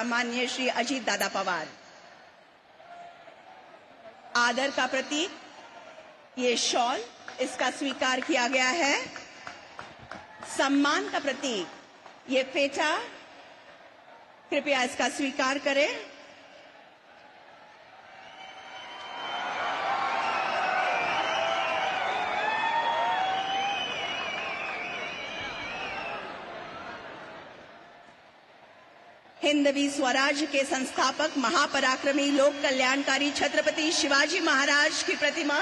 माननीय श्री अजीत दादा पवार। आदर का प्रतीक ये शॉल, इसका स्वीकार किया गया है। सम्मान का प्रतीक ये फेटा, कृपया इसका स्वीकार करें। हिंदवी स्वराज के संस्थापक महापराक्रमी लोक कल्याणकारी छत्रपति शिवाजी महाराज की प्रतिमा,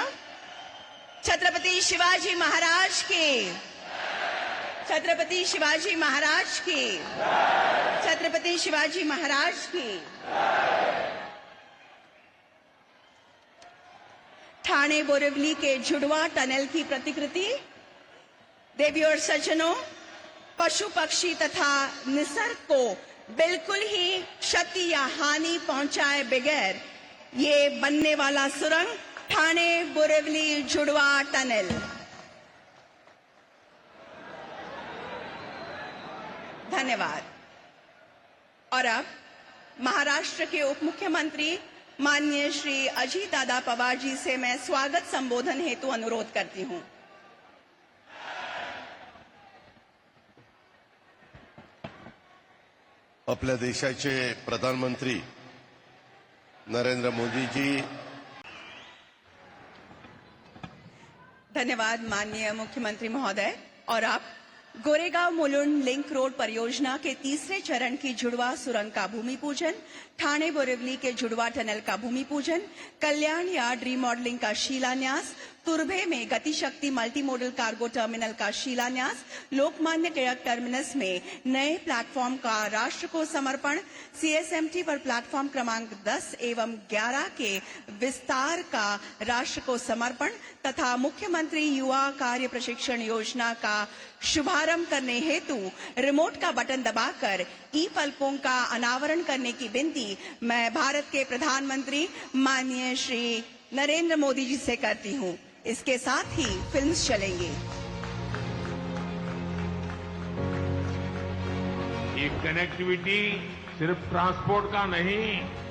छत्रपति शिवाजी महाराज की, छत्रपति शिवाजी महाराज की, छत्रपति शिवाजी महाराज की। ठाणे बोरिवली के जुड़वा टनल की प्रतिकृति। देवी और सज्जनों, पशु पक्षी तथा निसर्ग को बिल्कुल ही क्षति या हानि पहुंचाए बगैर ये बनने वाला सुरंग ठाणे बोरिवली जुड़वा टनल। धन्यवाद। और अब महाराष्ट्र के उप मुख्यमंत्री माननीय श्री अजीत दादा पवार जी से मैं स्वागत संबोधन हेतु अनुरोध करती हूं। आपल्या देशाचे प्रधानमंत्री नरेंद्र मोदी जी। धन्यवाद माननीय मुख्यमंत्री महोदय। और अब गोरेगांव मुलुंड लिंक रोड परियोजना के तीसरे चरण की जुड़वा सुरंग का भूमि पूजन, ठाणे बोरिवली के जुड़वा टनल का भूमि पूजन, कल्याण यार्ड रीमॉडलिंग का शिलान्यास, तुर्भे में Gatishakti multi modal cargo terminal का शिलान्यास, लोकमान्य टिळक टर्मिनस में नए प्लेटफॉर्म का राष्ट्र को समर्पण, सीएसएमटी पर प्लेटफॉर्म क्रमांक 10 एवं 11 के विस्तार का राष्ट्र को समर्पण तथा मुख्यमंत्री युवा कार्य प्रशिक्षण योजना का शुभारंभ करने हेतु रिमोट का बटन दबाकर ई फलकों का अनावरण करने की विनती मैं भारत के प्रधानमंत्री माननीय श्री नरेंद्र मोदी जी से करती हूं। इसके साथ ही फिल्म्स चलेंगी। ये कनेक्टिविटी सिर्फ ट्रांसपोर्ट का नहीं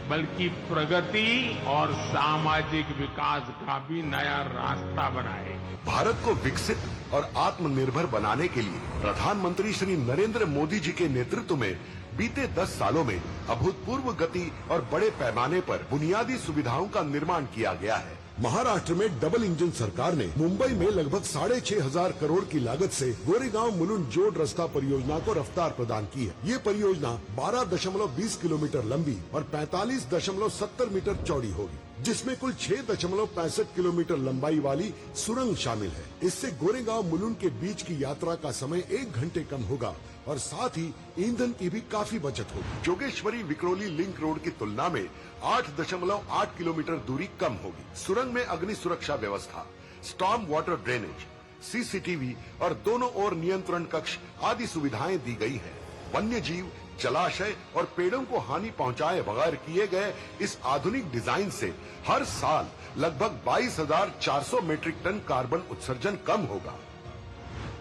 बल्कि प्रगति और सामाजिक विकास का भी नया रास्ता बनाए। भारत को विकसित और आत्मनिर्भर बनाने के लिए प्रधानमंत्री श्री नरेंद्र मोदी जी के नेतृत्व में बीते 10 सालों में अभूतपूर्व गति और बड़े पैमाने पर बुनियादी सुविधाओं का निर्माण किया गया है। महाराष्ट्र में डबल इंजन सरकार ने मुंबई में लगभग 6,500 करोड़ की लागत से गोरेगांव मुलुंड जोड़ रास्ता परियोजना को रफ्तार प्रदान की है। ये परियोजना 12.20 किलोमीटर लंबी और 45.70 मीटर चौड़ी होगी, जिसमें कुल 6.65 किलोमीटर लंबाई वाली सुरंग शामिल है। इससे गोरेगांव मुलुंड के बीच की यात्रा का समय 1 घंटे कम होगा और साथ ही ईंधन की भी काफी बचत होगी। जोगेश्वरी विक्रोली लिंक रोड की तुलना में 8.8 किलोमीटर दूरी कम होगी। सुरंग में अग्नि सुरक्षा व्यवस्था, स्टॉर्म वाटर ड्रेनेज, सीसीटीवी और दोनों ओर नियंत्रण कक्ष आदि सुविधाएं दी गई हैं। वन्य जीव, जलाशय और पेड़ों को हानि पहुंचाए बगैर किए गए इस आधुनिक डिजाइन से हर साल लगभग 22,400 मीट्रिक टन कार्बन उत्सर्जन कम होगा।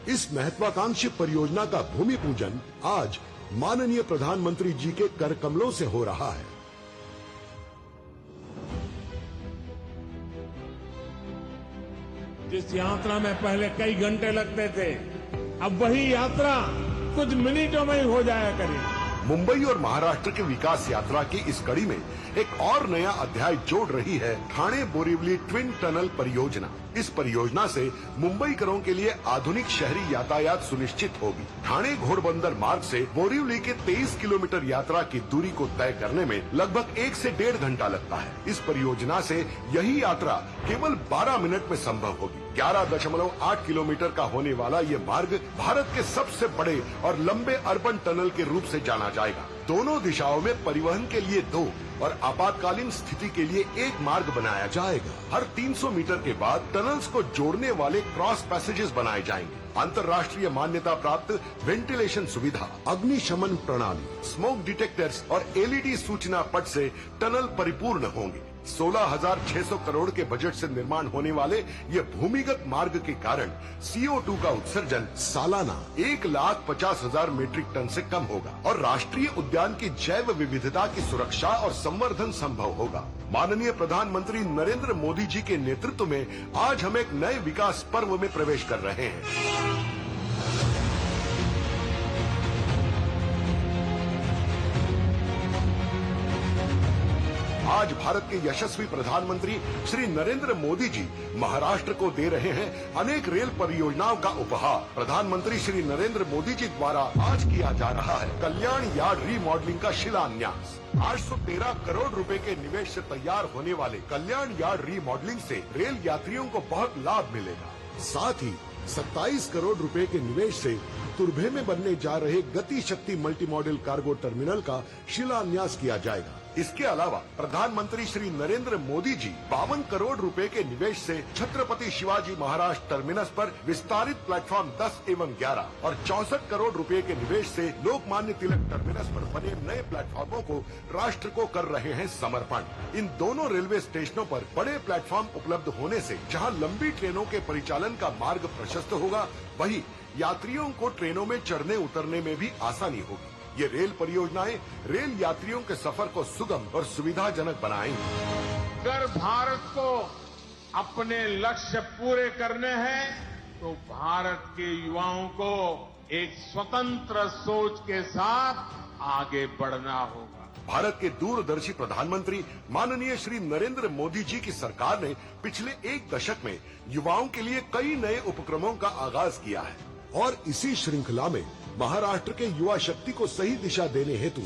इस महत्वाकांक्षी परियोजना का भूमि पूजन आज माननीय प्रधानमंत्री जी के कर कमलों से हो रहा है। जिस यात्रा में पहले कई घंटे लगते थे, अब वही यात्रा कुछ मिनटों में ही हो जाया करेगी। मुंबई और महाराष्ट्र के विकास यात्रा की इस कड़ी में एक और नया अध्याय जोड़ रही है ठाणे बोरिवली ट्विन टनल परियोजना। इस परियोजना से मुंबईकरों के लिए आधुनिक शहरी यातायात सुनिश्चित होगी। ठाणे घोड़बंदर मार्ग से बोरिवली के 23 किलोमीटर यात्रा की दूरी को तय करने में लगभग 1 से 1.5 घंटा लगता है। इस परियोजना से यही यात्रा केवल 12 मिनट में संभव होगी। 11.8 किलोमीटर का होने वाला ये मार्ग भारत के सबसे बड़े और लंबे अर्बन टनल के रूप से जाना जाएगा। दोनों दिशाओं में परिवहन के लिए 2 और आपातकालीन स्थिति के लिए 1 मार्ग बनाया जाएगा। हर 300 मीटर के बाद टनल्स को जोड़ने वाले क्रॉस पैसेजेस बनाए जाएंगे। अंतर्राष्ट्रीय मान्यता प्राप्त वेंटिलेशन सुविधा, अग्निशमन प्रणाली, स्मोक डिटेक्टर्स और एलईडी सूचना पट से टनल परिपूर्ण होंगे। 16,600 करोड़ के बजट से निर्माण होने वाले ये भूमिगत मार्ग के कारण CO2 का उत्सर्जन सालाना 1,50,000 मीट्रिक टन से कम होगा और राष्ट्रीय उद्यान की जैव विविधता की सुरक्षा और संवर्धन संभव होगा। माननीय प्रधानमंत्री नरेंद्र मोदी जी के नेतृत्व में आज हम एक नए विकास पर्व में प्रवेश कर रहे हैं। आज भारत के यशस्वी प्रधानमंत्री श्री नरेंद्र मोदी जी महाराष्ट्र को दे रहे हैं अनेक रेल परियोजनाओं का उपहार। प्रधानमंत्री श्री नरेंद्र मोदी जी द्वारा आज किया जा रहा है कल्याण यार्ड रीमॉडलिंग का शिलान्यास। 813 करोड़ रुपए के निवेश से तैयार होने वाले कल्याण यार्ड रीमॉडलिंग से रेल यात्रियों को बहुत लाभ मिलेगा। साथ ही 27 करोड़ रुपए के निवेश से तुर्भे में बनने जा रहे गति शक्ति मल्टी मॉडल कार्गो टर्मिनल का शिलान्यास किया जाएगा। इसके अलावा प्रधानमंत्री श्री नरेंद्र मोदी जी 52 करोड़ रुपए के निवेश से छत्रपति शिवाजी महाराज टर्मिनस पर विस्तारित प्लेटफॉर्म 10 एवं 11 और 64 करोड़ रुपए के निवेश से लोकमान्य तिलक टर्मिनस पर बने नए प्लेटफॉर्मों को राष्ट्र को कर रहे हैं समर्पण। इन दोनों रेलवे स्टेशनों पर बड़े प्लेटफॉर्म उपलब्ध होने से जहां लंबी ट्रेनों के परिचालन का मार्ग प्रशस्त होगा, वहीं यात्रियों को ट्रेनों में चढ़ने उतरने में भी आसानी होगी। ये रेल परियोजनाएं रेल यात्रियों के सफर को सुगम और सुविधाजनक बनाएंगी। अगर भारत को अपने लक्ष्य पूरे करने हैं तो भारत के युवाओं को एक स्वतंत्र सोच के साथ आगे बढ़ना होगा। भारत के दूरदर्शी प्रधानमंत्री माननीय श्री नरेंद्र मोदी जी की सरकार ने पिछले एक दशक में युवाओं के लिए कई नए उपक्रमों का आगाज किया है और इसी श्रृंखला में महाराष्ट्र के युवा शक्ति को सही दिशा देने हेतु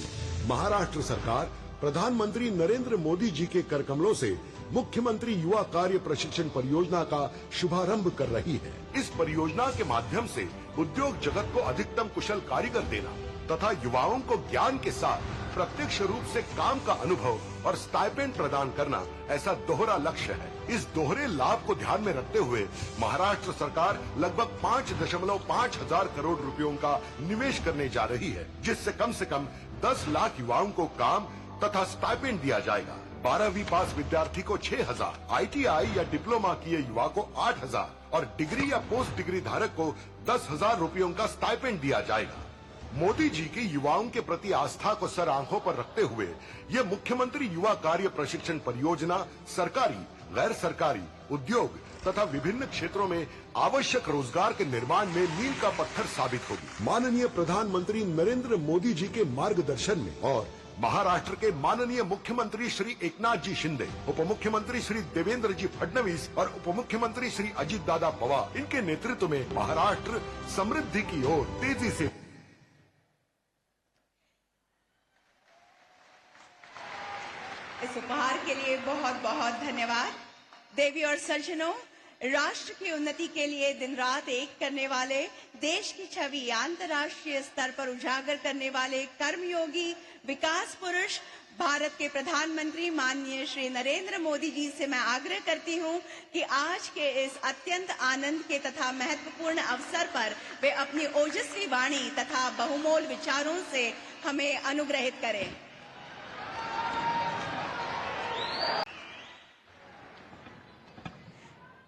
महाराष्ट्र सरकार प्रधानमंत्री नरेंद्र मोदी जी के करकमलों से मुख्यमंत्री युवा कार्य प्रशिक्षण परियोजना का शुभारंभ कर रही है। इस परियोजना के माध्यम से उद्योग जगत को अधिकतम कुशल कारीगर देना तथा युवाओं को ज्ञान के साथ प्रत्यक्ष रूप से काम का अनुभव और स्टाइपेंड प्रदान करना ऐसा दोहरा लक्ष्य है। इस दोहरे लाभ को ध्यान में रखते हुए महाराष्ट्र सरकार लगभग 5.5 हजार करोड़ रुपयों का निवेश करने जा रही है, जिससे कम से कम 10 लाख युवाओं को काम तथा स्टाइपेंड दिया जाएगा। 12वीं पास विद्यार्थी को 6,000, ITI या डिप्लोमा किए युवा को 8,000 और डिग्री या पोस्ट डिग्री धारक को 10,000 रुपयों का स्टाइपेंड दिया जाएगा। मोदी जी की युवाओं के प्रति आस्था को सर आंखों पर रखते हुए ये मुख्यमंत्री युवा कार्य प्रशिक्षण परियोजना सरकारी, गैर सरकारी, उद्योग तथा विभिन्न क्षेत्रों में आवश्यक रोजगार के निर्माण में मील का पत्थर साबित होगी। माननीय प्रधानमंत्री नरेंद्र मोदी जी के मार्गदर्शन में और महाराष्ट्र के माननीय मुख्यमंत्री श्री एकनाथ जी शिंदे, उप मुख्यमंत्री श्री देवेंद्र जी फडणवीस और उप मुख्यमंत्री श्री अजित दादा पवार इनके नेतृत्व में महाराष्ट्र समृद्धि की ओर तेजी से। इस उपहार के लिए बहुत बहुत धन्यवाद। देवी और सज्जनों, राष्ट्र की उन्नति के लिए दिन रात एक करने वाले, देश की छवि अंतर्राष्ट्रीय स्तर पर उजागर करने वाले कर्मयोगी विकास पुरुष भारत के प्रधानमंत्री माननीय श्री नरेंद्र मोदी जी से मैं आग्रह करती हूं कि आज के इस अत्यंत आनंद के तथा महत्वपूर्ण अवसर पर वे अपनी ओजस्वी वाणी तथा बहुमोल विचारों से हमें अनुग्रहित करें।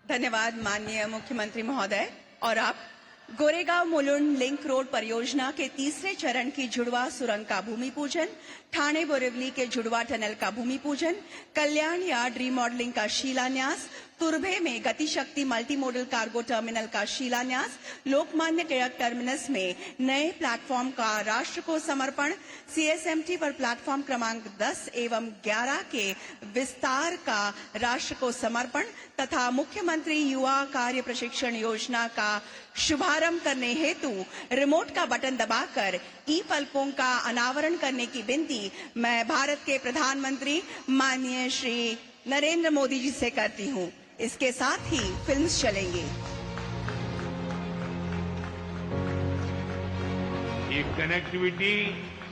धन्यवाद माननीय मुख्यमंत्री महोदय। और अब गोरेगांव मुलुंड लिंक रोड परियोजना के तीसरे चरण की जुड़वा सुरंग का भूमि पूजन, ठाणे बोरिवली के जुड़वा टनल का भूमि पूजन, कल्याण यार्ड रीमॉडलिंग का शिलान्यास, तुर्भे में गति शक्ति मल्टी मॉडल कार्गो टर्मिनल का शिलान्यास, लोकमान्य तिलक टर्मिनस में नए प्लेटफॉर्म का राष्ट्र को समर्पण, CSMT पर प्लेटफॉर्म क्रमांक 10 एवं 11 के विस्तार का राष्ट्र को समर्पण तथा मुख्यमंत्री युवा कार्य प्रशिक्षण योजना का शुभारंभ करने हेतु रिमोट का बटन दबाकर ई-फलकों का अनावरण करने की विनती मैं भारत के प्रधानमंत्री माननीय श्री नरेंद्र मोदी जी से करती हूँ। इसके साथ ही फिल्म्स चलेंगी। ये कनेक्टिविटी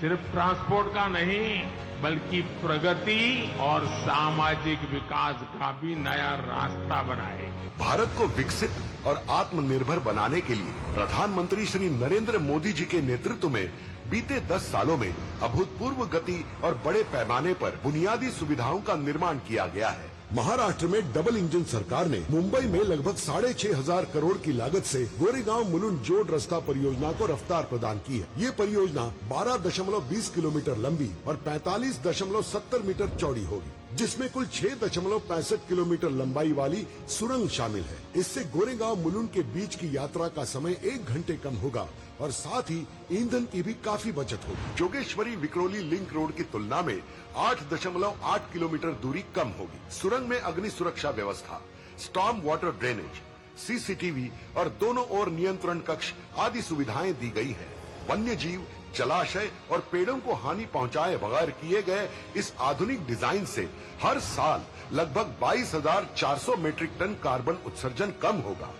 सिर्फ ट्रांसपोर्ट का नहीं बल्कि प्रगति और सामाजिक विकास का भी नया रास्ता बनाए। भारत को विकसित और आत्मनिर्भर बनाने के लिए प्रधानमंत्री श्री नरेंद्र मोदी जी के नेतृत्व में बीते 10 सालों में अभूतपूर्व गति और बड़े पैमाने पर बुनियादी सुविधाओं का निर्माण किया गया है। महाराष्ट्र में डबल इंजन सरकार ने मुंबई में लगभग 6,500 करोड़ की लागत से गोरेगांव मुलुंड जोड़ रास्ता परियोजना को रफ्तार प्रदान की है। ये परियोजना 12.20 किलोमीटर लंबी और 45.70 मीटर चौड़ी होगी, जिसमें कुल 6.65 किलोमीटर लंबाई वाली सुरंग शामिल है। इससे गोरेगांव मुलुंड के बीच की यात्रा का समय 1 घंटे कम होगा और साथ ही ईंधन की भी काफी बचत होगी। जोगेश्वरी विक्रोली लिंक रोड की तुलना में 8.8 किलोमीटर दूरी कम होगी। सुरंग में अग्नि सुरक्षा व्यवस्था, स्टॉर्म वाटर ड्रेनेज, सीसीटीवी और दोनों ओर नियंत्रण कक्ष आदि सुविधाएं दी गई हैं। वन्य जीव, जलाशय और पेड़ों को हानि पहुंचाए बगैर किए गए इस आधुनिक डिजाइन से हर साल लगभग 22,400 मीट्रिक टन कार्बन उत्सर्जन कम होगा।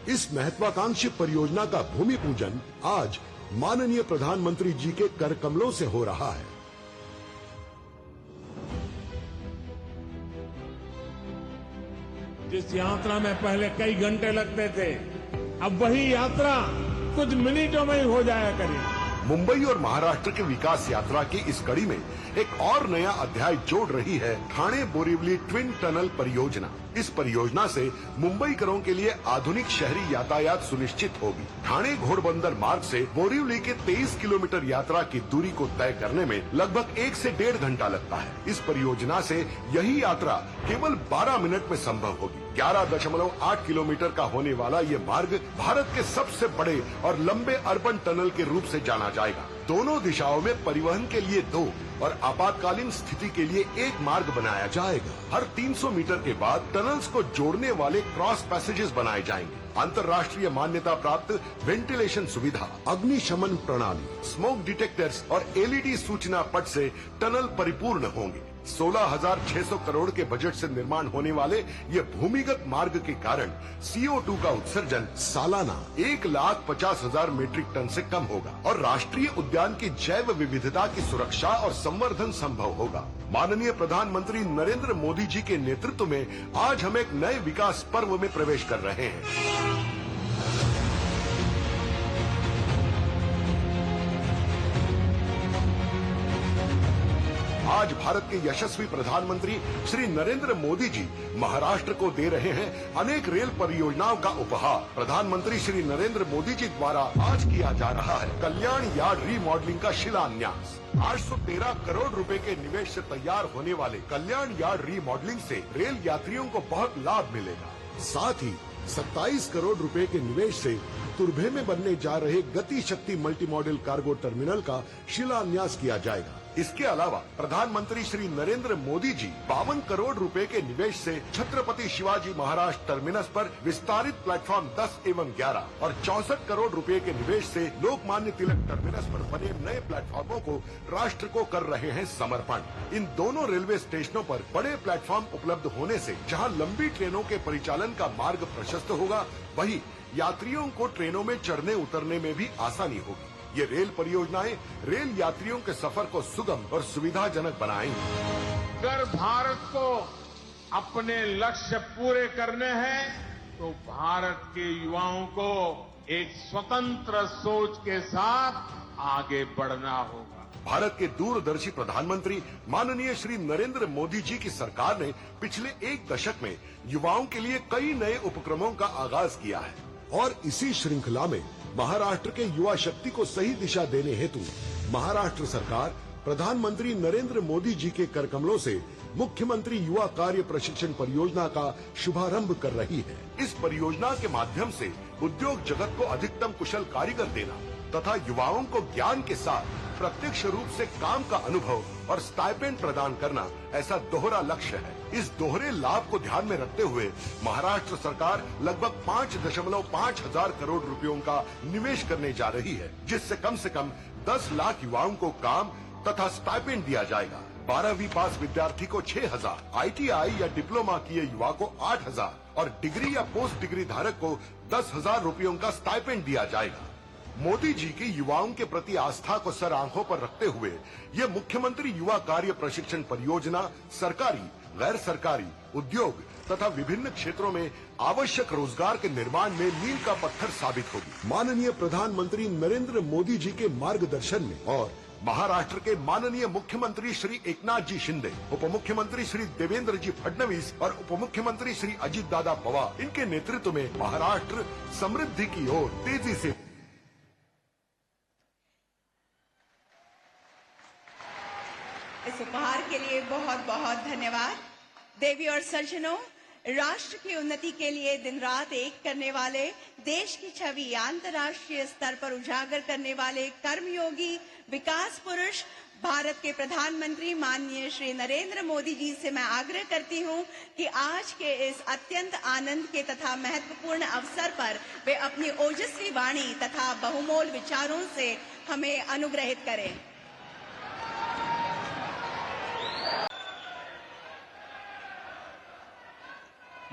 इस महत्वाकांक्षी परियोजना का भूमि पूजन आज माननीय प्रधानमंत्री जी के कर कमलों से हो रहा है। जिस यात्रा में पहले कई घंटे लगते थे, अब वही यात्रा कुछ मिनटों में ही हो जाया करेगी। मुंबई और महाराष्ट्र के विकास यात्रा की इस कड़ी में एक और नया अध्याय जोड़ रही है ठाणे बोरिवली ट्विन टनल परियोजना। इस परियोजना से मुंबईकरों के लिए आधुनिक शहरी यातायात सुनिश्चित होगी। ठाणे घोड़बंदर मार्ग से बोरिवली के 23 किलोमीटर यात्रा की दूरी को तय करने में लगभग 1 से 1.5 घंटा लगता है। इस परियोजना से यही यात्रा केवल 12 मिनट में संभव होगी। 11.8 किलोमीटर का होने वाला ये मार्ग भारत के सबसे बड़े और लंबे अर्बन टनल के रूप से जाना जाएगा। दोनों दिशाओं में परिवहन के लिए 2 और आपातकालीन स्थिति के लिए 1 मार्ग बनाया जाएगा। हर 300 मीटर के बाद टनल्स को जोड़ने वाले क्रॉस पैसेजेस बनाए जाएंगे। अंतर्राष्ट्रीय मान्यता प्राप्त वेंटिलेशन सुविधा, अग्निशमन प्रणाली, स्मोक डिटेक्टर्स और एलईडी सूचना पट से टनल परिपूर्ण होंगे। 16,600 करोड़ के बजट से निर्माण होने वाले ये भूमिगत मार्ग के कारण CO2 का उत्सर्जन सालाना 1,50,000 मीट्रिक टन से कम होगा और राष्ट्रीय उद्यान की जैव विविधता की सुरक्षा और संवर्धन संभव होगा। माननीय प्रधानमंत्री नरेंद्र मोदी जी के नेतृत्व में आज हम एक नए विकास पर्व में प्रवेश कर रहे हैं। आज भारत के यशस्वी प्रधानमंत्री श्री नरेंद्र मोदी जी महाराष्ट्र को दे रहे हैं अनेक रेल परियोजनाओं का उपहार। प्रधानमंत्री श्री नरेंद्र मोदी जी द्वारा आज किया जा रहा है कल्याण यार्ड रीमॉडलिंग का शिलान्यास। 813 करोड़ रुपए के निवेश से तैयार होने वाले कल्याण यार्ड रीमॉडलिंग से रेल यात्रियों को बहुत लाभ मिलेगा। साथ ही 27 करोड़ रुपए के निवेश से तुर्भे में बनने जा रहे गति शक्ति मल्टी मॉडल कार्गो टर्मिनल का शिलान्यास किया जाएगा। इसके अलावा प्रधानमंत्री श्री नरेंद्र मोदी जी 52 करोड़ रुपए के निवेश से छत्रपति शिवाजी महाराज टर्मिनस पर विस्तारित प्लेटफॉर्म 10 एवं 11 और 64 करोड़ रुपए के निवेश से लोकमान्य तिलक टर्मिनस पर बने नए प्लेटफॉर्मों को राष्ट्र को कर रहे हैं समर्पण। इन दोनों रेलवे स्टेशनों पर बड़े प्लेटफॉर्म उपलब्ध होने से जहां लंबी ट्रेनों के परिचालन का मार्ग प्रशस्त होगा, वहीं यात्रियों को ट्रेनों में चढ़ने उतरने में भी आसानी होगी। ये रेल परियोजनाएं रेल यात्रियों के सफर को सुगम और सुविधाजनक बनाएंगी। अगर भारत को अपने लक्ष्य पूरे करने हैं तो भारत के युवाओं को एक स्वतंत्र सोच के साथ आगे बढ़ना होगा। भारत के दूरदर्शी प्रधानमंत्री माननीय श्री नरेंद्र मोदी जी की सरकार ने पिछले 1 दशक में युवाओं के लिए कई नए उपक्रमों का आगाज किया है और इसी श्रृंखला में महाराष्ट्र के युवा शक्ति को सही दिशा देने हेतु महाराष्ट्र सरकार प्रधानमंत्री नरेंद्र मोदी जी के कर कमलों से मुख्यमंत्री युवा कार्य प्रशिक्षण परियोजना का शुभारंभ कर रही है। इस परियोजना के माध्यम से उद्योग जगत को अधिकतम कुशल कारीगर देना तथा युवाओं को ज्ञान के साथ प्रत्यक्ष रूप से काम का अनुभव और स्टाइपेंड प्रदान करना ऐसा दोहरा लक्ष्य है। इस दोहरे लाभ को ध्यान में रखते हुए महाराष्ट्र सरकार लगभग 5.5 हजार करोड़ रुपयों का निवेश करने जा रही है, जिससे कम से कम 10 लाख युवाओं को काम तथा स्टाइपेंड दिया जाएगा। 12वीं पास विद्यार्थी को 6,000, ITI या डिप्लोमा किए युवा को 8,000 और डिग्री या पोस्ट डिग्री धारक को 10,000 रुपयों का स्टाइपेंड दिया जाएगा। मोदी जी की युवाओं के प्रति आस्था को सर आंखों पर रखते हुए ये मुख्यमंत्री युवा कार्य प्रशिक्षण परियोजना सरकारी गैर सरकारी, उद्योग तथा विभिन्न क्षेत्रों में आवश्यक रोजगार के निर्माण में मील का पत्थर साबित होगी। माननीय प्रधानमंत्री नरेंद्र मोदी जी के मार्गदर्शन में और महाराष्ट्र के माननीय मुख्यमंत्री श्री एकनाथ जी शिंदे, उप मुख्यमंत्री श्री देवेंद्र जी फडणवीस और उप मुख्यमंत्री श्री अजित दादा पवार, इनके नेतृत्व में महाराष्ट्र समृद्धि की ओर तेजी से। इस उपहार के लिए बहुत बहुत धन्यवाद। देवी और सज्जनों, राष्ट्र की उन्नति के लिए दिन रात एक करने वाले, देश की छवि अंतर्राष्ट्रीय स्तर पर उजागर करने वाले कर्मयोगी विकास पुरुष भारत के प्रधानमंत्री माननीय श्री नरेंद्र मोदी जी से मैं आग्रह करती हूं कि आज के इस अत्यंत आनंद के तथा महत्वपूर्ण अवसर पर वे अपनी ओजस्वी वाणी तथा बहुमोल विचारों से हमें अनुग्रहित करें।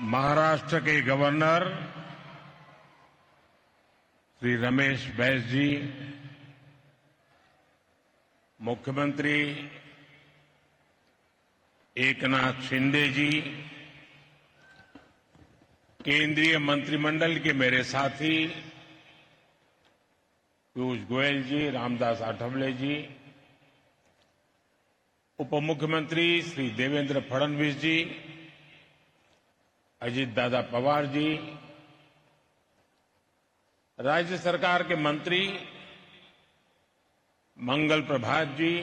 महाराष्ट्र के गवर्नर श्री रमेश बैस जी, मुख्यमंत्री एकनाथ शिंदे जी, केंद्रीय मंत्रिमंडल के मेरे साथी पीयूष गोयल जी, रामदास आठवले जी, उप मुख्यमंत्री श्री देवेंद्र फडणवीस जी, अजित दादा पवार जी, राज्य सरकार के मंत्री मंगल प्रभात जी,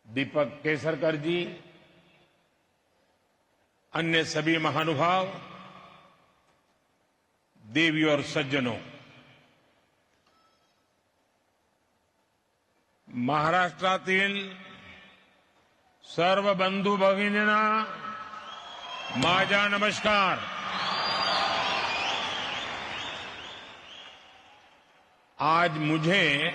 दीपक केसरकर जी, अन्य सभी महानुभाव, देवी और सज्जनों, महाराष्ट्रातील सर्व बंधू भगिनींना माझा नमस्कार। आज मुझे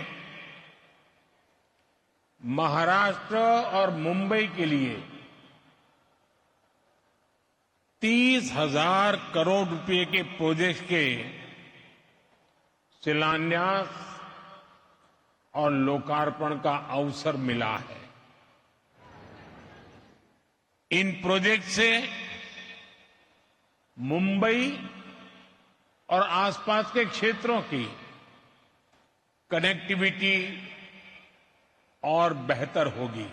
महाराष्ट्र और मुंबई के लिए 30,000 करोड़ रुपए के प्रोजेक्ट के शिलान्यास और लोकार्पण का अवसर मिला है। इन प्रोजेक्ट से मुंबई और आसपास के क्षेत्रों की कनेक्टिविटी और बेहतर होगी।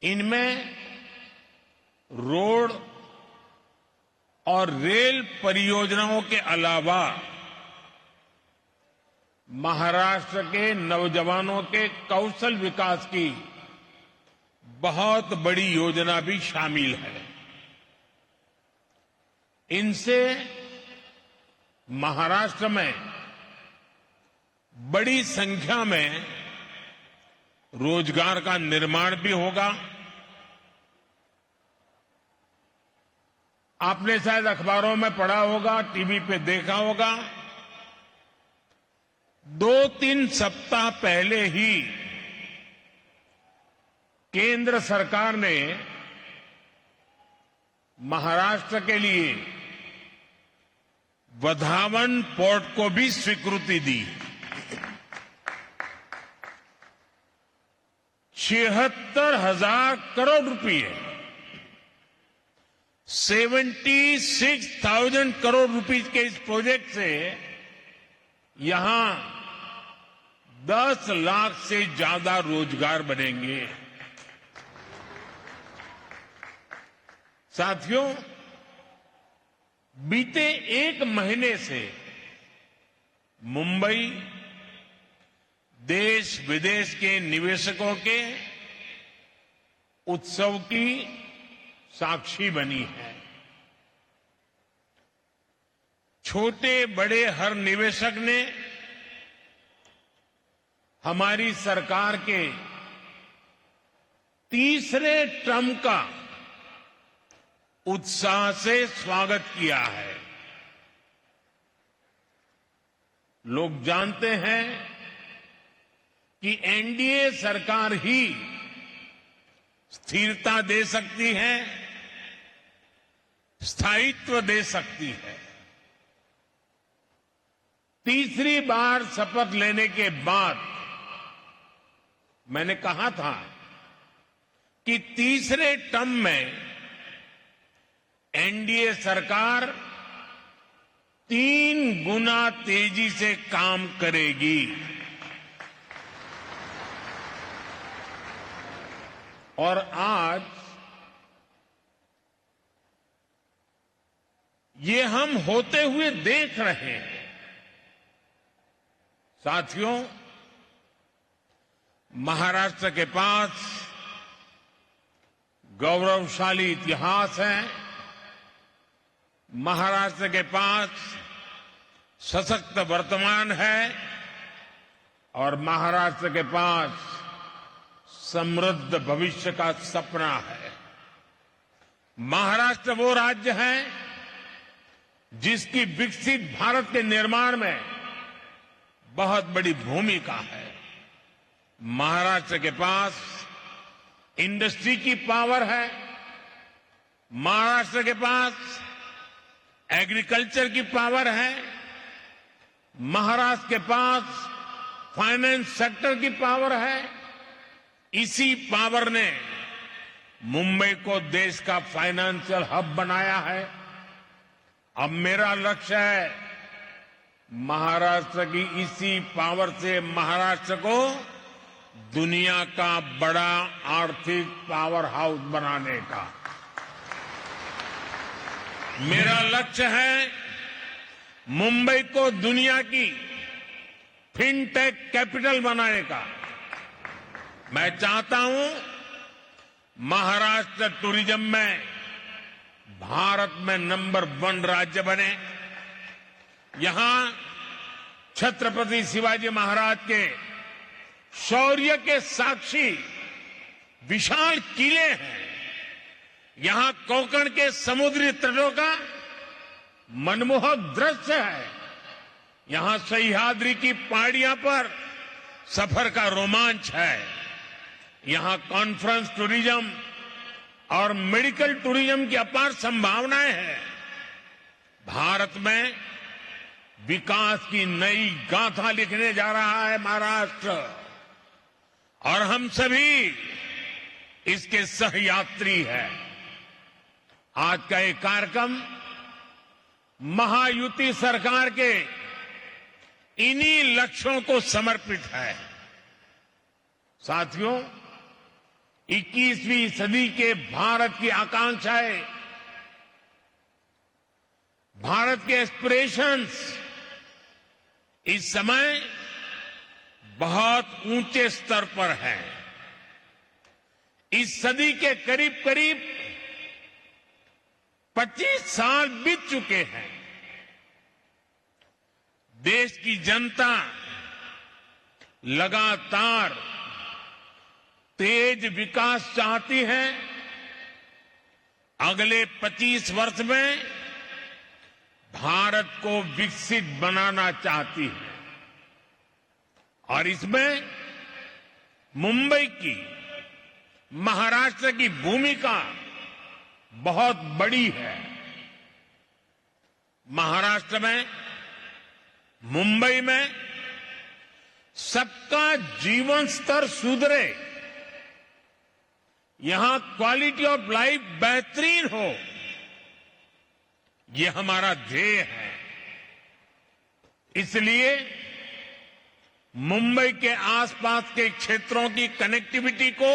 इनमें रोड और रेल परियोजनाओं के अलावा महाराष्ट्र के नौजवानों के कौशल विकास की बहुत बड़ी योजना भी शामिल है। इनसे महाराष्ट्र में बड़ी संख्या में रोजगार का निर्माण भी होगा। आपने शायद अखबारों में पढ़ा होगा, टीवी पे देखा होगा, 2-3 सप्ताह पहले ही केंद्र सरकार ने महाराष्ट्र के लिए वधावन पोर्ट को भी स्वीकृति दी। 76,000 करोड़ रुपए, 76,000 करोड़ रुपीस के इस प्रोजेक्ट से यहां 10 लाख से ज्यादा रोजगार बनेंगे। साथियों, बीते 1 महीने से मुंबई देश विदेश के निवेशकों के उत्सव की साक्षी बनी है। छोटे बड़े हर निवेशक ने हमारी सरकार के तीसरे टर्म का उत्साह से स्वागत किया है। लोग जानते हैं कि एनडीए सरकार ही स्थिरता दे सकती है, स्थायित्व दे सकती है। तीसरी बार शपथ लेने के बाद मैंने कहा था कि तीसरे टर्म में एनडीए सरकार 3 गुना तेजी से काम करेगी और आज ये हम होते हुए देख रहे हैं। साथियों, महाराष्ट्र के पास गौरवशाली इतिहास है, महाराष्ट्र के पास सशक्त वर्तमान है और महाराष्ट्र के पास समृद्ध भविष्य का सपना है। महाराष्ट्र वो राज्य है जिसकी विकसित भारत के निर्माण में बहुत बड़ी भूमिका है। महाराष्ट्र के पास इंडस्ट्री की पावर है, महाराष्ट्र के पास एग्रीकल्चर की पावर है, महाराष्ट्र के पास फाइनेंस सेक्टर की पावर है। इसी पावर ने मुंबई को देश का फाइनेंशियल हब बनाया है। अब मेरा लक्ष्य है महाराष्ट्र की इसी पावर से महाराष्ट्र को दुनिया का बड़ा आर्थिक पावर हाउस बनाने का। मेरा लक्ष्य है मुंबई को दुनिया की फिनटेक कैपिटल बनाने का। मैं चाहता हूं महाराष्ट्र टूरिज्म में भारत में नंबर 1 राज्य बने। यहां छत्रपति शिवाजी महाराज के शौर्य के साक्षी विशाल किले हैं। यहां कोंकण के समुद्री तटों का मनमोहक दृश्य है। यहां सह्याद्री की पहाड़ियां पर सफर का रोमांच है। यहां कॉन्फ्रेंस टूरिज्म और मेडिकल टूरिज्म की अपार संभावनाएं हैं। भारत में विकास की नई गाथा लिखने जा रहा है महाराष्ट्र और हम सभी इसके सहयात्री हैं। आज का ये कार्यक्रम महायुति सरकार के इन्हीं लक्ष्यों को समर्पित है। साथियों, 21वीं सदी के भारत की आकांक्षाएं, भारत के एस्पिरेशंस इस समय बहुत ऊंचे स्तर पर हैं। इस सदी के करीब करीब 25 साल बीत चुके हैं। देश की जनता लगातार तेज विकास चाहती है। अगले 25 वर्ष में भारत को विकसित बनाना चाहती है और इसमें मुंबई की, महाराष्ट्र की भूमिका बहुत बड़ी है। महाराष्ट्र में, मुंबई में सबका जीवन स्तर सुधरे, यहां क्वालिटी ऑफ लाइफ बेहतरीन हो, यह हमारा ध्येय है। इसलिए मुंबई के आसपास के क्षेत्रों की कनेक्टिविटी को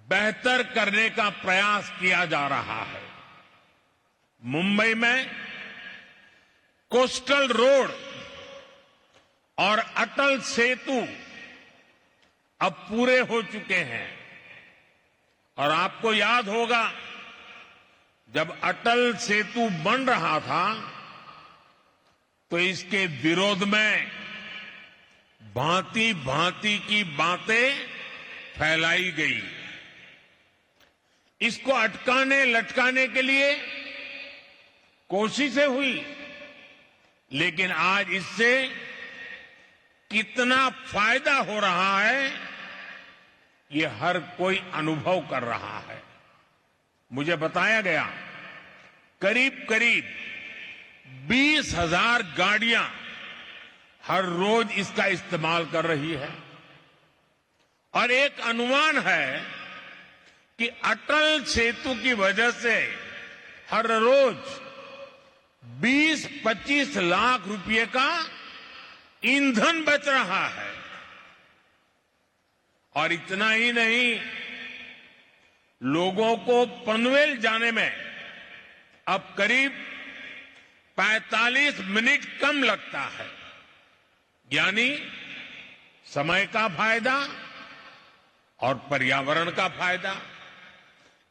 बेहतर करने का प्रयास किया जा रहा है। मुंबई में कोस्टल रोड और अटल सेतु अब पूरे हो चुके हैं और आपको याद होगा जब अटल सेतु बन रहा था तो इसके विरोध में भांति भांति की बातें फैलाई गई। इसको अटकाने लटकाने के लिए कोशिशें हुई, लेकिन आज इससे कितना फायदा हो रहा है ये हर कोई अनुभव कर रहा है। मुझे बताया गया करीब करीब 20,000 गाड़ियां हर रोज इसका इस्तेमाल कर रही है और एक अनुमान है कि अटल सेतु की वजह से हर रोज 20-25 लाख रुपए का ईंधन बच रहा है। और इतना ही नहीं, लोगों को पनवेल जाने में अब करीब 45 मिनट कम लगता है, यानी समय का फायदा और पर्यावरण का फायदा।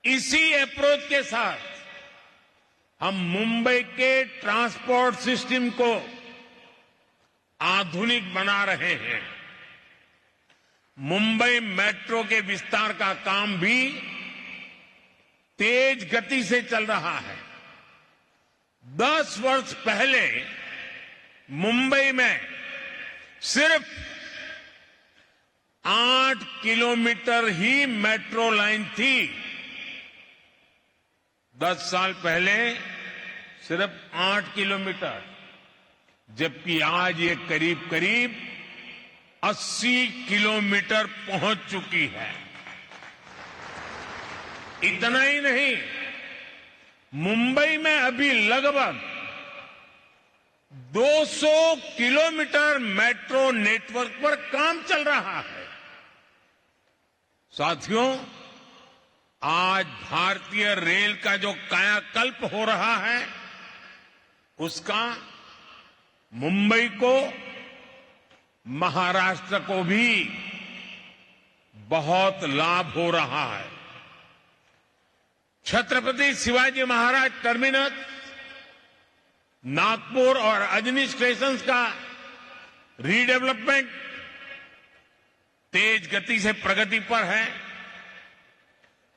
इसी अप्रोच के साथ हम मुंबई के ट्रांसपोर्ट सिस्टम को आधुनिक बना रहे हैं। मुंबई मेट्रो के विस्तार का काम भी तेज गति से चल रहा है। 10 वर्ष पहले मुंबई में सिर्फ 8 किलोमीटर ही मेट्रो लाइन थी। 10 साल पहले सिर्फ 8 किलोमीटर, जबकि आज ये करीब करीब 80 किलोमीटर पहुंच चुकी है। इतना ही नहीं, मुंबई में अभी लगभग 200 किलोमीटर मेट्रो नेटवर्क पर काम चल रहा है। साथियों, आज भारतीय रेल का जो कायाकल्प हो रहा है, उसका मुंबई को, महाराष्ट्र को भी बहुत लाभ हो रहा है। छत्रपति शिवाजी महाराज टर्मिनस, नागपुर और अजनी स्टेशन का रीडेवलपमेंट तेज गति से प्रगति पर है।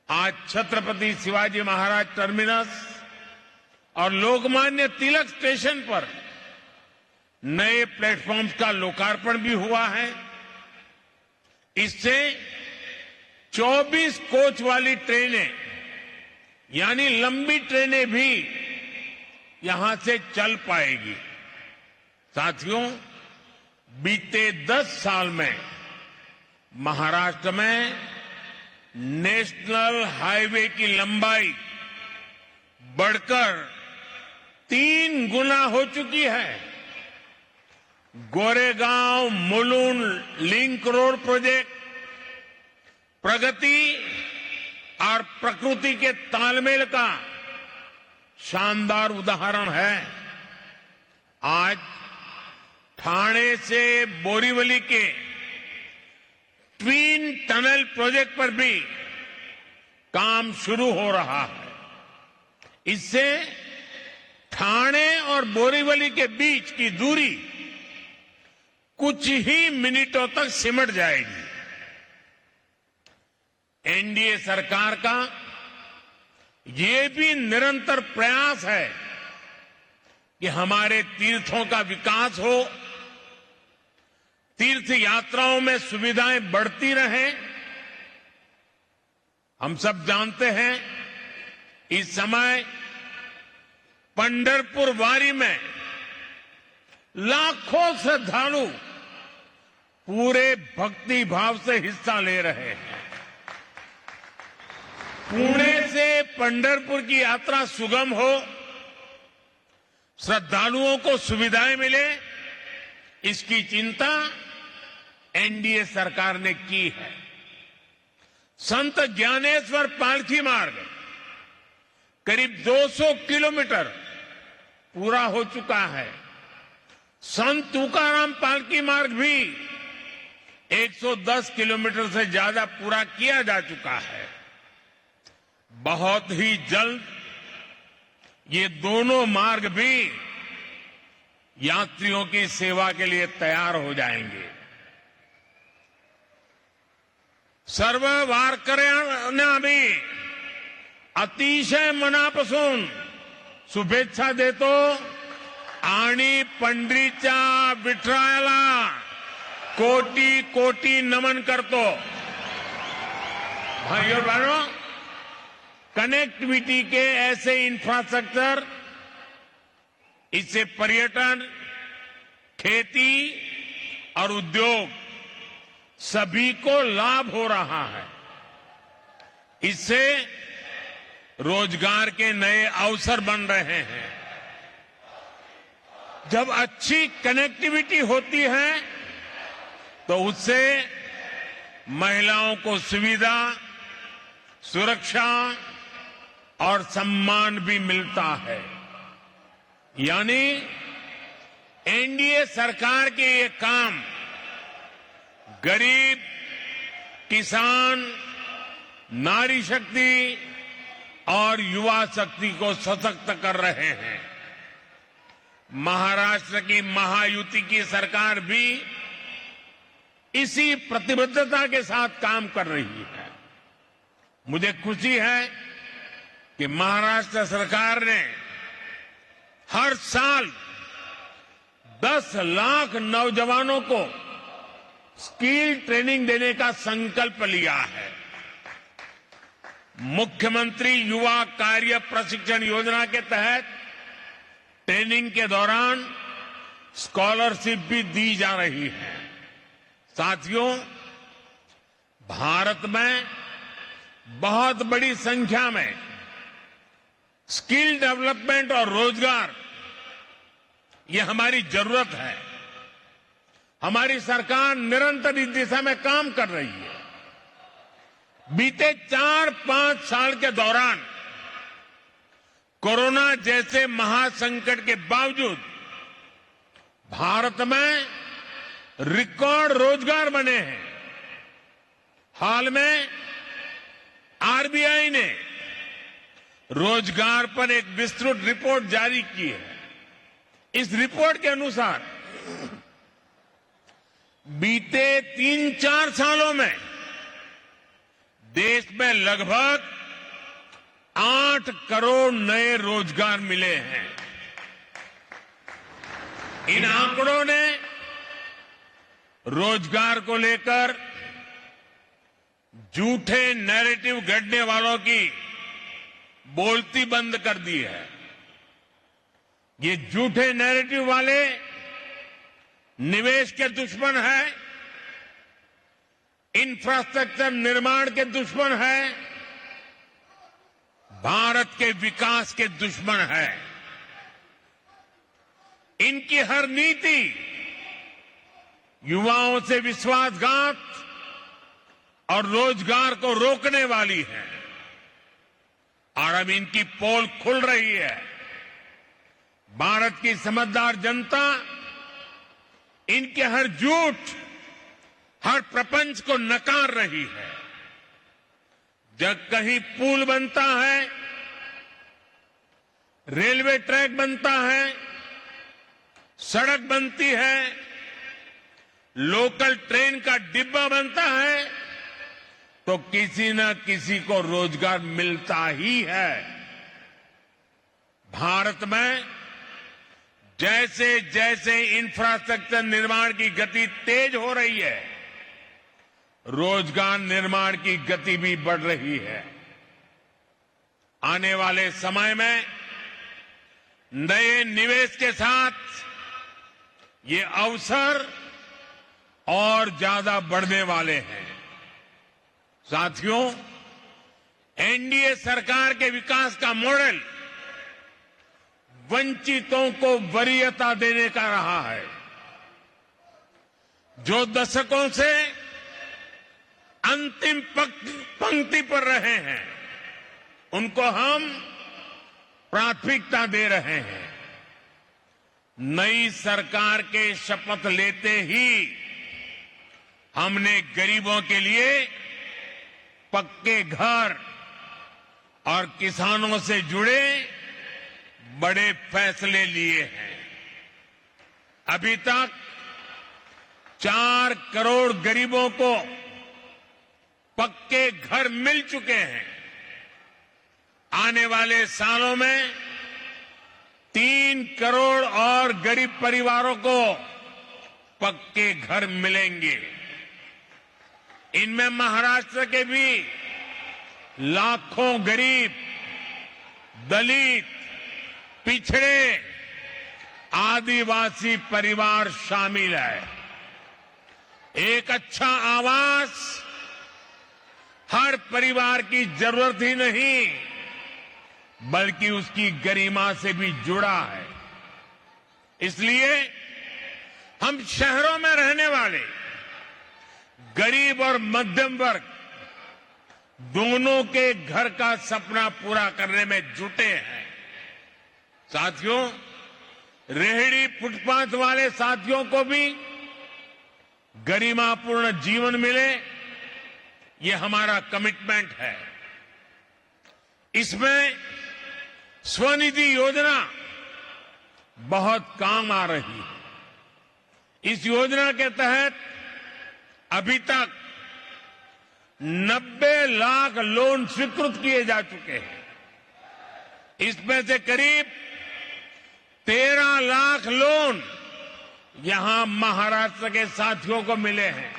आज छत्रपति शिवाजी महाराज टर्मिनस और लोकमान्य तिलक स्टेशन पर नए प्लेटफॉर्म्स का लोकार्पण भी हुआ है। इससे 24 कोच वाली ट्रेनें, यानी लंबी ट्रेनें भी यहां से चल पाएगी। साथियों, बीते 10 साल में महाराष्ट्र में नेशनल हाईवे की लंबाई बढ़कर 3 गुना हो चुकी है। Goregaon Mulund link road project प्रगति और प्रकृति के तालमेल का शानदार उदाहरण है। आज ठाणे से बोरीवली के ट्विन टनल प्रोजेक्ट पर भी काम शुरू हो रहा है। इससे ठाणे और बोरीवली के बीच की दूरी कुछ ही मिनटों तक सिमट जाएगी। एनडीए सरकार का ये भी निरंतर प्रयास है कि हमारे तीर्थों का विकास हो, तीर्थ यात्राओं में सुविधाएं बढ़ती रहें। हम सब जानते हैं, इस समय पंढरपुर वारी में लाखों श्रद्धालु पूरे भक्ति भाव से हिस्सा ले रहे हैं। पुणे से पंढरपुर की यात्रा सुगम हो, श्रद्धालुओं को सुविधाएं मिले, इसकी चिंता एनडीए सरकार ने की है। संत ज्ञानेश्वर पालकी मार्ग करीब 200 किलोमीटर पूरा हो चुका है। संत तुकाराम पालकी मार्ग भी 110 किलोमीटर से ज्यादा पूरा किया जा चुका है। बहुत ही जल्द ये दोनों मार्ग भी यात्रियों की सेवा के लिए तैयार हो जाएंगे। सर्व वारकऱ्यांना मी अतिशय मनापासून शुभेच्छा देतो आणि पंढरीच्या विठ्ठलाला कोटी कोटी नमन करतो। भाइयों बहनों, कनेक्टिविटी के ऐसे इंफ्रास्ट्रक्चर, इससे पर्यटन, खेती और उद्योग सभी को लाभ हो रहा है। इससे रोजगार के नए अवसर बन रहे हैं। जब अच्छी कनेक्टिविटी होती है तो उससे महिलाओं को सुविधा, सुरक्षा और सम्मान भी मिलता है। यानी एनडीए सरकार के ये काम गरीब, किसान, नारी शक्ति और युवा शक्ति को सशक्त कर रहे हैं। महाराष्ट्र की महायुति की सरकार भी इसी प्रतिबद्धता के साथ काम कर रही है। मुझे खुशी है कि महाराष्ट्र सरकार ने हर साल 10 लाख नौजवानों को स्किल ट्रेनिंग देने का संकल्प लिया है। मुख्यमंत्री युवा कार्य प्रशिक्षण योजना के तहत ट्रेनिंग के दौरान स्कॉलरशिप भी दी जा रही है। साथियों, भारत में बहुत बड़ी संख्या में स्किल डेवलपमेंट और रोजगार, ये हमारी जरूरत है। हमारी सरकार निरंतर इस दिशा में काम कर रही है। बीते 4-5 साल के दौरान कोरोना जैसे महासंकट के बावजूद भारत में रिकॉर्ड रोजगार बने हैं। हाल में आरबीआई ने रोजगार पर एक विस्तृत रिपोर्ट जारी की है। इस रिपोर्ट के अनुसार बीते 3-4 सालों में देश में लगभग 8 करोड़ नए रोजगार मिले हैं। इन आंकड़ों ने रोजगार को लेकर झूठे नैरेटिव गढ़ने वालों की बोलती बंद कर दी है। ये झूठे नैरेटिव वाले निवेश के दुश्मन हैं, इंफ्रास्ट्रक्चर निर्माण के दुश्मन हैं, भारत के विकास के दुश्मन हैं। इनकी हर नीति युवाओं से विश्वासघात और रोजगार को रोकने वाली है। और अब इनकी पोल खुल रही है। भारत की समझदार जनता इनके हर झूठ, हर प्रपंच को नकार रही है। जब कहीं पुल बनता है, रेलवे ट्रैक बनता है, सड़क बनती है, लोकल ट्रेन का डिब्बा बनता है, तो किसी न किसी को रोजगार मिलता ही है। भारत में जैसे जैसे इंफ्रास्ट्रक्चर निर्माण की गति तेज हो रही है, रोजगार निर्माण की गति भी बढ़ रही है। आने वाले समय में नए निवेश के साथ ये अवसर और ज्यादा बढ़ने वाले हैं। साथियों, एनडीए सरकार के विकास का मॉडल वंचितों को वरीयता देने का रहा है। जो दशकों से अंतिम पंक्ति पर रहे हैं, उनको हम प्राथमिकता दे रहे हैं। नई सरकार के शपथ लेते ही हमने गरीबों के लिए पक्के घर और किसानों से जुड़े बड़े फैसले लिए हैं। अभी तक 4 करोड़ गरीबों को पक्के घर मिल चुके हैं। आने वाले सालों में 3 करोड़ और गरीब परिवारों को पक्के घर मिलेंगे। इनमें महाराष्ट्र के भी लाखों गरीब, दलित, पिछड़े, आदिवासी परिवार शामिल है। एक अच्छा आवास हर परिवार की जरूरत ही नहीं, बल्कि उसकी गरिमा से भी जुड़ा है। इसलिए हम शहरों में रहने वाले गरीब और मध्यम वर्ग दोनों के घर का सपना पूरा करने में जुटे हैं। साथियों, रेहड़ी फुटपाथ वाले साथियों को भी गरिमापूर्ण जीवन मिले, ये हमारा कमिटमेंट है। इसमें स्वनिधि योजना बहुत काम आ रही है। इस योजना के तहत अभी तक 90 लाख लोन स्वीकृत किए जा चुके हैं। इसमें से करीब 13 लाख लोन यहां महाराष्ट्र के साथियों को मिले हैं।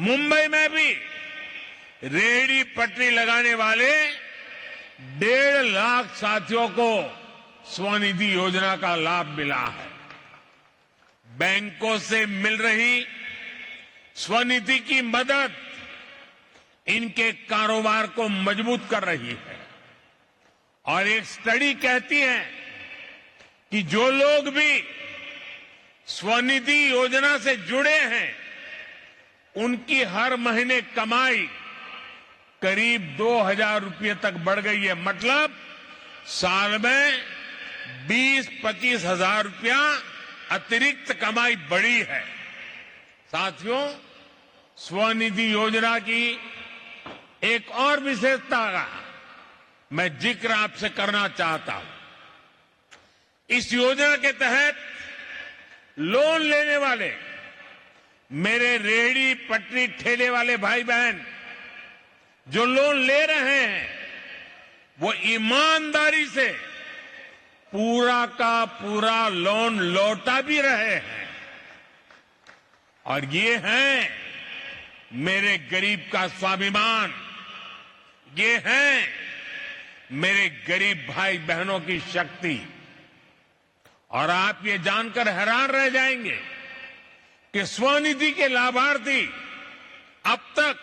मुंबई में भी रेहड़ी पटरी लगाने वाले 1.5 लाख साथियों को स्वनिधि योजना का लाभ मिला है। बैंकों से मिल रही स्वनिधि की मदद इनके कारोबार को मजबूत कर रही है। और एक स्टडी कहती है कि जो लोग भी स्वनिधि योजना से जुड़े हैं, उनकी हर महीने कमाई करीब 2,000 रुपये तक बढ़ गई है। मतलब साल में 20-25 हजार रुपया अतिरिक्त कमाई बढ़ी है। साथियों, स्वनिधि योजना की एक और विशेषता का मैं जिक्र आपसे करना चाहता हूं। इस योजना के तहत लोन लेने वाले मेरे रेहड़ी पटरी ठेले वाले भाई बहन जो लोन ले रहे हैं, वो ईमानदारी से पूरा का पूरा लोन लौटा भी रहे हैं। और ये है मेरे गरीब का स्वाभिमान, ये है मेरे गरीब भाई बहनों की शक्ति। और आप ये जानकर हैरान रह जाएंगे कि स्वनिधि के लाभार्थी अब तक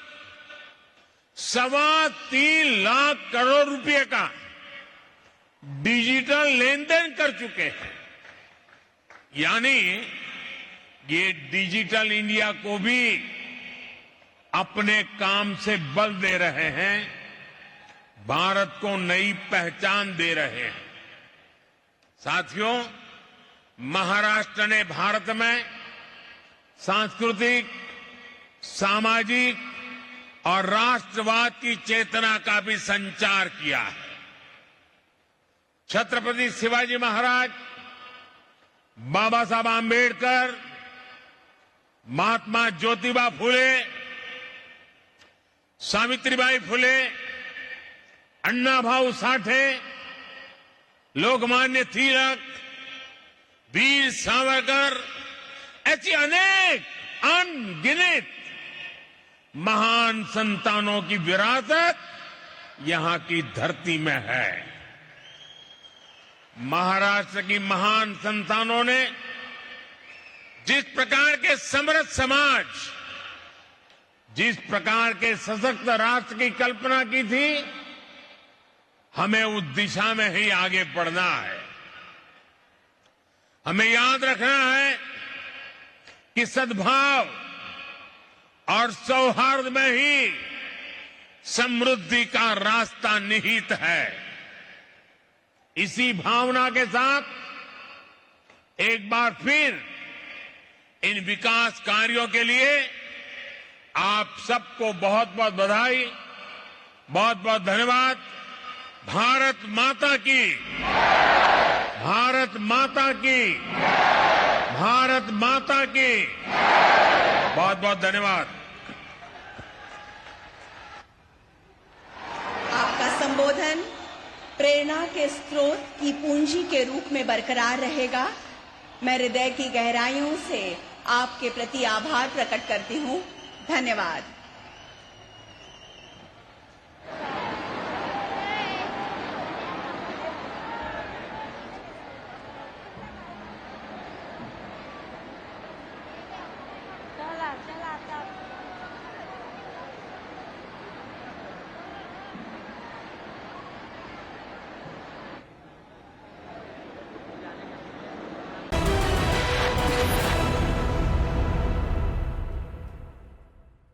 3.25 लाख करोड़ रुपए का डिजिटल लेन देन कर चुके हैं। यानी ये डिजिटल इंडिया को भी अपने काम से बल दे रहे हैं, भारत को नई पहचान दे रहे हैं। साथियों, महाराष्ट्र ने भारत में सांस्कृतिक, सामाजिक और राष्ट्रवाद की चेतना का भी संचार किया है। छत्रपति शिवाजी महाराज, बाबा साहब आंबेडकर, महात्मा ज्योतिबा फुले, सावित्रीबाई फुले, अण्णा भाऊ साठे, लोकमान्य तिलक, वीर सावरकर, ऐसी अनेक अनगिनत महान संतानों की विरासत यहां की धरती में है। महाराष्ट्र की महान संतानों ने जिस प्रकार के समृद्ध समाज, जिस प्रकार के सशक्त राष्ट्र की कल्पना की थी, हमें उस दिशा में ही आगे बढ़ना है। हमें याद रखना है कि सद्भाव और सौहार्द में ही समृद्धि का रास्ता निहित है। इसी भावना के साथ एक बार फिर इन विकास कार्यों के लिए आप सबको बहुत बहुत बधाई, बहुत बहुत धन्यवाद। भारत माता की, भारत माता की, भारत माता की, बहुत बहुत धन्यवाद। आपका संबोधन प्रेरणा के स्रोत की पूंजी के रूप में बरकरार रहेगा। मैं हृदय की गहराइयों से आपके प्रति आभार प्रकट करती हूँ। धन्यवाद।